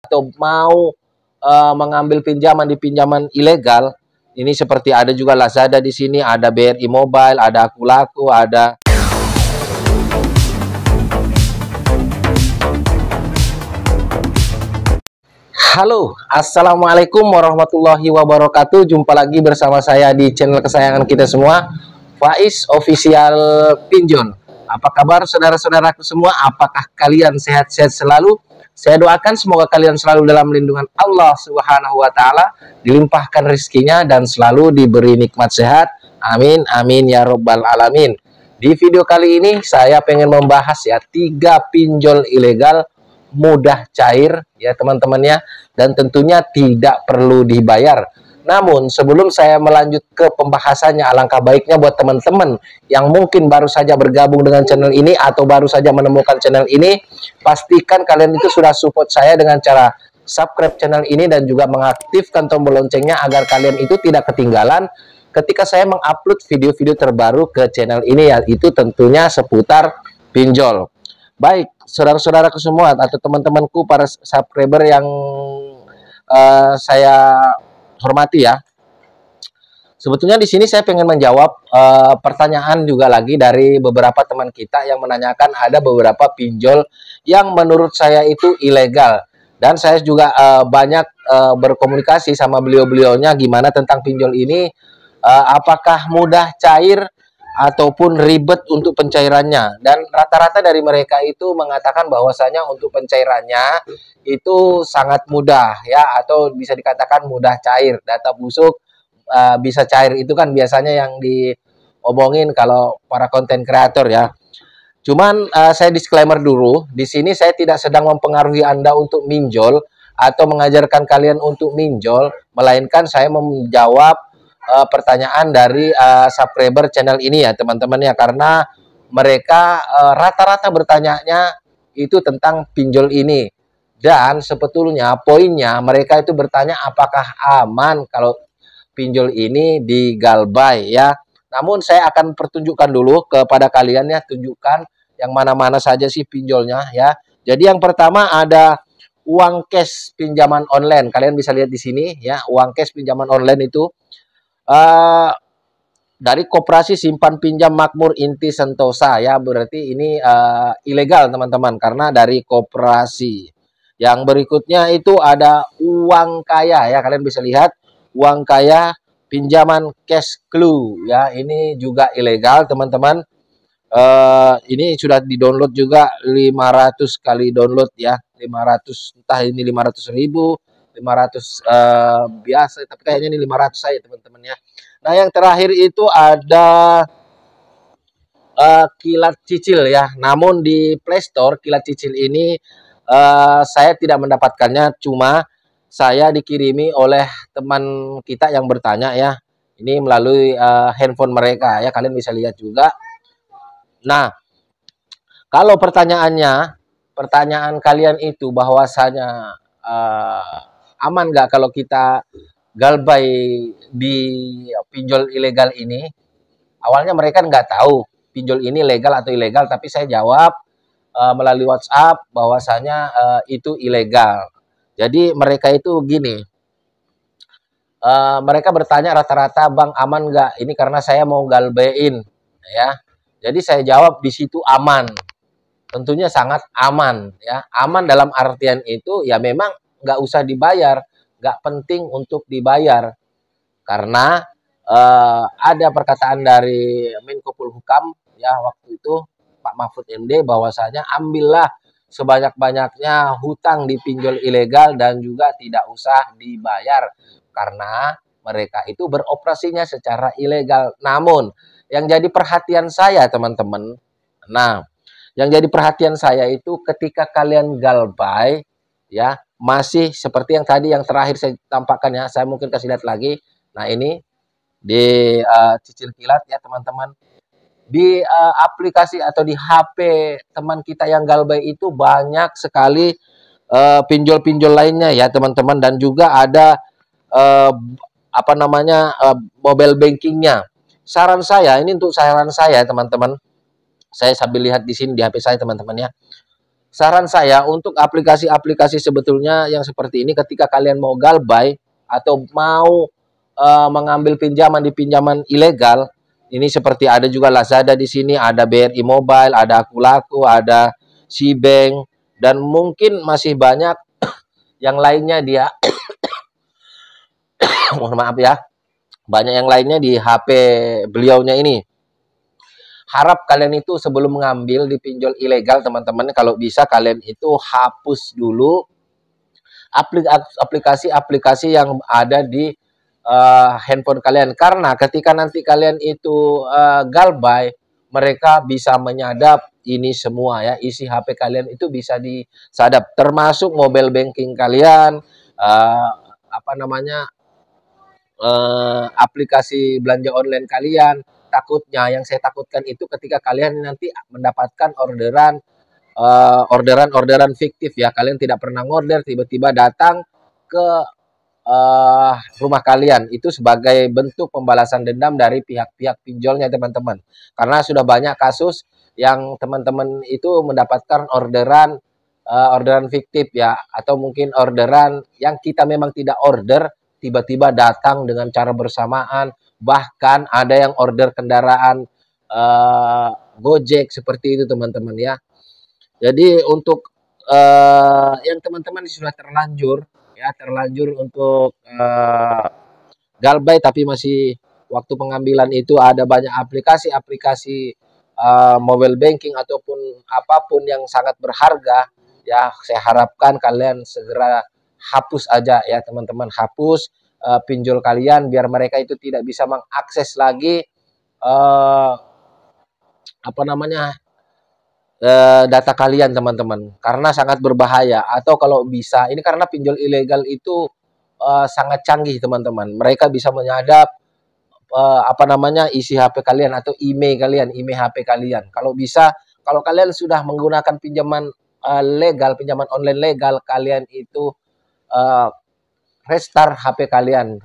atau mau mengambil pinjaman di pinjaman ilegal, ini seperti ada juga Lazada di sini, ada BRI Mobile, ada Akulaku, ada Halo, Assalamualaikum warahmatullahi wabarakatuh. Jumpa lagi bersama saya di channel kesayangan kita semua, Faiz Official Pinjol. Apa kabar saudara-saudaraku semua? Apakah kalian sehat-sehat selalu? Saya doakan semoga kalian selalu dalam lindungan Allah Subhanahu wa Ta'ala, dilimpahkan rezekinya dan selalu diberi nikmat sehat. Amin, amin ya robbal alamin. Di video kali ini saya pengen membahas ya 3 pinjol ilegal mudah cair ya teman-teman ya, dan tentunya tidak perlu dibayar. Namun sebelum saya melanjut ke pembahasannya, alangkah baiknya buat teman-teman yang mungkin baru saja bergabung dengan channel ini atau baru saja menemukan channel ini, pastikan kalian itu sudah support saya dengan cara subscribe channel ini dan juga mengaktifkan tombol loncengnya agar kalian itu tidak ketinggalan ketika saya mengupload video-video terbaru ke channel ini, yaitu tentunya seputar pinjol. Baik, saudara-saudaraku semua atau teman-temanku para subscriber yang saya hormati ya. Sebetulnya di sini saya pengen menjawab pertanyaan juga lagi dari beberapa teman kita yang menanyakan ada beberapa pinjol yang menurut saya itu ilegal. Dan saya juga banyak berkomunikasi sama beliau-beliaunya gimana tentang pinjol ini, apakah mudah cair ataupun ribet untuk pencairannya, dan rata-rata dari mereka itu mengatakan bahwasanya untuk pencairannya itu sangat mudah ya, atau bisa dikatakan mudah cair, data busuk bisa cair, itu kan biasanya yang diomongin kalau para konten kreator ya. Cuman saya disclaimer dulu, di sini saya tidak sedang mempengaruhi Anda untuk minjol atau mengajarkan kalian untuk minjol, melainkan saya menjawab pertanyaan dari subscriber channel ini ya teman-teman ya, karena mereka rata-rata bertanyanya itu tentang pinjol ini, dan sebetulnya poinnya mereka itu bertanya apakah aman kalau pinjol ini digalbay ya. Namun saya akan pertunjukkan dulu kepada kalian ya, tunjukkan yang mana-mana saja sih pinjolnya ya. Jadi yang pertama ada uang cash pinjaman online, kalian bisa lihat di sini ya, uang cash pinjaman online itu dari Koperasi Simpan Pinjam Makmur Inti Sentosa ya, berarti ini ilegal teman-teman karena dari koperasi. Yang berikutnya itu ada uang kaya ya, kalian bisa lihat uang kaya pinjaman cash clue ya, ini juga ilegal teman-teman. Ini sudah di-download juga 500 kali download ya, 500, entah ini 500.000, 500 biasa, tapi kayaknya ini 500 saja teman-teman ya. Nah yang terakhir itu ada kilat cicil ya, namun di Playstore kilat cicil ini saya tidak mendapatkannya, cuma saya dikirimi oleh teman kita yang bertanya ya, ini melalui handphone mereka ya, kalian bisa lihat juga. Nah kalau pertanyaan kalian itu bahwasanya aman nggak kalau kita galbay di pinjol ilegal ini, awalnya mereka nggak tahu pinjol ini legal atau ilegal, tapi saya jawab melalui WhatsApp bahwasanya itu ilegal. Jadi mereka itu gini, mereka bertanya rata-rata, bang aman nggak ini karena saya mau galbayin ya. Jadi saya jawab di situ aman, tentunya sangat aman ya. Aman dalam artian itu ya memang nggak usah dibayar, nggak penting untuk dibayar, karena ada perkataan dari Menko Polhukam ya waktu itu, Pak Mahfud MD, bahwasanya ambillah sebanyak-banyaknya hutang di pinjol ilegal dan juga tidak usah dibayar karena mereka itu beroperasinya secara ilegal. Namun yang jadi perhatian saya teman-teman, nah yang jadi perhatian saya itu ketika kalian galbay ya, masih seperti yang tadi yang terakhir saya tampakkan ya, saya mungkin kasih lihat lagi. Nah ini di cicil kilat ya teman-teman, di aplikasi atau di HP teman kita yang galbay itu banyak sekali pinjol-pinjol lainnya ya teman-teman, dan juga ada apa namanya mobile bankingnya. Saran saya ini, untuk saran saya teman-teman, saya sambil lihat di sini di HP saya teman-teman ya, saran saya untuk aplikasi-aplikasi sebetulnya yang seperti ini ketika kalian mau galbay atau mau mengambil pinjaman di pinjaman ilegal, ini seperti ada juga Lazada di sini, ada BRI Mobile, ada Akulaku, ada Cbank, dan mungkin masih banyak yang lainnya dia. Mohon maaf ya, banyak yang lainnya di HP beliaunya ini. Harap kalian itu sebelum mengambil di pinjol ilegal, teman-teman, kalau bisa kalian itu hapus dulu aplikasi-aplikasi yang ada di handphone kalian, karena ketika nanti kalian itu galbay, mereka bisa menyadap ini semua ya, isi HP kalian itu bisa disadap, termasuk mobile banking kalian, apa namanya, aplikasi belanja online kalian. Takutnya, yang saya takutkan itu ketika kalian nanti mendapatkan orderan fiktif ya, kalian tidak pernah order, tiba-tiba datang ke rumah kalian, itu sebagai bentuk pembalasan dendam dari pihak-pihak pinjolnya, teman-teman. Karena sudah banyak kasus yang teman-teman itu mendapatkan orderan fiktif ya, atau mungkin orderan yang kita memang tidak order, tiba-tiba datang dengan cara bersamaan. Bahkan ada yang order kendaraan Gojek seperti itu, teman-teman ya. Jadi untuk yang teman-teman sudah terlanjur untuk galbay, tapi masih waktu pengambilan itu ada banyak aplikasi-aplikasi mobile banking ataupun apapun yang sangat berharga ya, saya harapkan kalian segera hapus aja ya, teman-teman. Hapus pinjol kalian biar mereka itu tidak bisa mengakses lagi apa namanya, data kalian, teman-teman, karena sangat berbahaya. Atau kalau bisa, ini karena pinjol ilegal itu sangat canggih, teman-teman. Mereka bisa menyadap apa namanya, isi HP kalian atau email kalian, email HP kalian. Kalau bisa, kalau kalian sudah menggunakan pinjaman legal, pinjaman online legal, kalian itu restart HP kalian,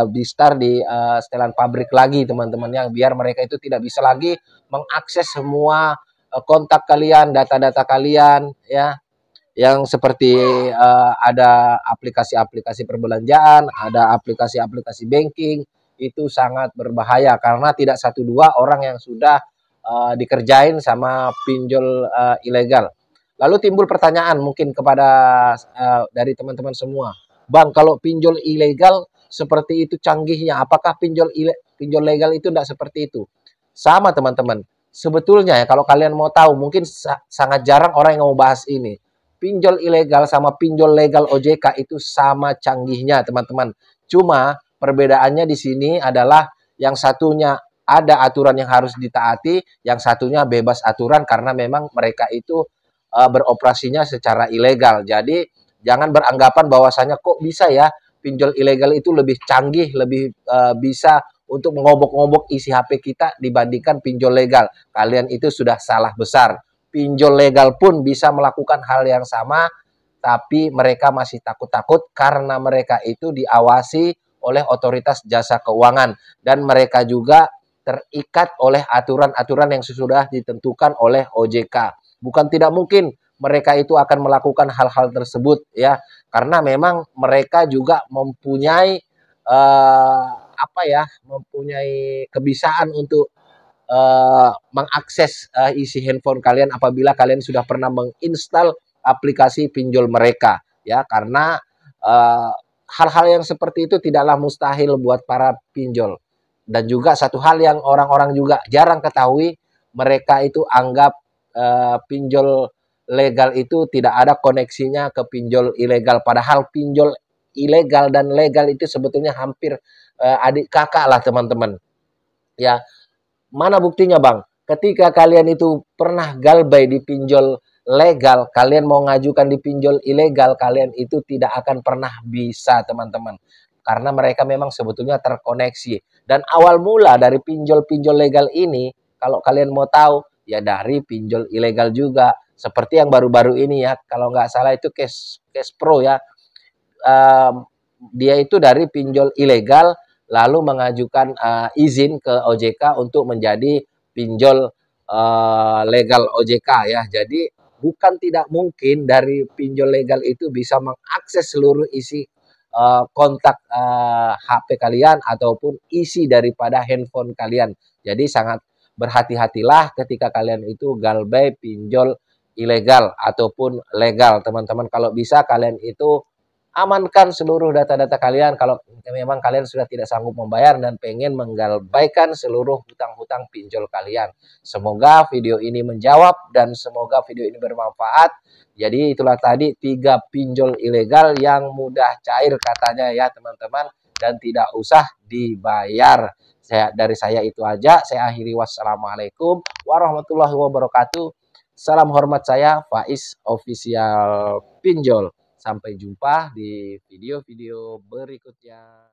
di start di setelan pabrik lagi, teman-teman, yang biar mereka itu tidak bisa lagi mengakses semua kontak kalian, data-data kalian ya, yang seperti ada aplikasi-aplikasi perbelanjaan, ada aplikasi-aplikasi banking, itu sangat berbahaya karena tidak satu dua orang yang sudah dikerjain sama pinjol ilegal. Lalu timbul pertanyaan mungkin kepada dari teman-teman semua, Bang, kalau pinjol ilegal seperti itu canggihnya, apakah pinjol legal itu tidak seperti itu? Sama, teman-teman. Sebetulnya ya, kalau kalian mau tahu, mungkin sangat jarang orang yang mau bahas ini. Pinjol ilegal sama pinjol legal OJK itu sama canggihnya, teman-teman. Cuma perbedaannya di sini adalah yang satunya ada aturan yang harus ditaati, yang satunya bebas aturan karena memang mereka itu beroperasinya secara ilegal. Jadi jangan beranggapan bahwasanya kok bisa ya pinjol ilegal itu lebih canggih, lebih bisa untuk mengobok-ngobok isi HP kita dibandingkan pinjol legal. Kalian itu sudah salah besar. Pinjol legal pun bisa melakukan hal yang sama, tapi mereka masih takut-takut karena mereka itu diawasi oleh otoritas jasa keuangan dan mereka juga terikat oleh aturan-aturan yang sudah ditentukan oleh OJK. Bukan tidak mungkin mereka itu akan melakukan hal-hal tersebut ya, karena memang mereka juga mempunyai mempunyai kebiasaan untuk mengakses isi handphone kalian apabila kalian sudah pernah menginstal aplikasi pinjol mereka ya, karena hal-hal yang seperti itu tidaklah mustahil buat para pinjol. Dan juga satu hal yang orang-orang juga jarang ketahui, mereka itu anggap pinjol legal itu tidak ada koneksinya ke pinjol ilegal, padahal pinjol ilegal dan legal itu sebetulnya hampir adik kakak lah, teman-teman ya. Mana buktinya, Bang? Ketika kalian itu pernah galbay di pinjol legal, kalian mau ngajukan di pinjol ilegal, kalian itu tidak akan pernah bisa, teman-teman. Karena mereka memang sebetulnya terkoneksi. Dan awal mula dari pinjol-pinjol legal ini, kalau kalian mau tahu, ya dari pinjol ilegal juga. Seperti yang baru-baru ini ya, kalau nggak salah itu Cash Pro ya. Dia itu dari pinjol ilegal, lalu mengajukan izin ke OJK untuk menjadi pinjol legal OJK ya. Jadi bukan tidak mungkin dari pinjol legal itu bisa mengakses seluruh isi kontak HP kalian ataupun isi daripada handphone kalian. Jadi sangat berhati-hatilah ketika kalian itu galbay pinjol ilegal ataupun legal, teman-teman. Kalau bisa kalian itu amankan seluruh data-data kalian kalau memang kalian sudah tidak sanggup membayar dan pengen menggalbaikan seluruh hutang-hutang pinjol kalian. Semoga video ini menjawab dan semoga video ini bermanfaat. Jadi itulah tadi 3 pinjol ilegal yang mudah cair katanya ya teman-teman dan tidak usah dibayar. Dari saya itu aja. Saya akhiri, wassalamualaikum warahmatullahi wabarakatuh. Salam hormat, saya Faiz Official Pinjol. Sampai jumpa di video-video berikutnya.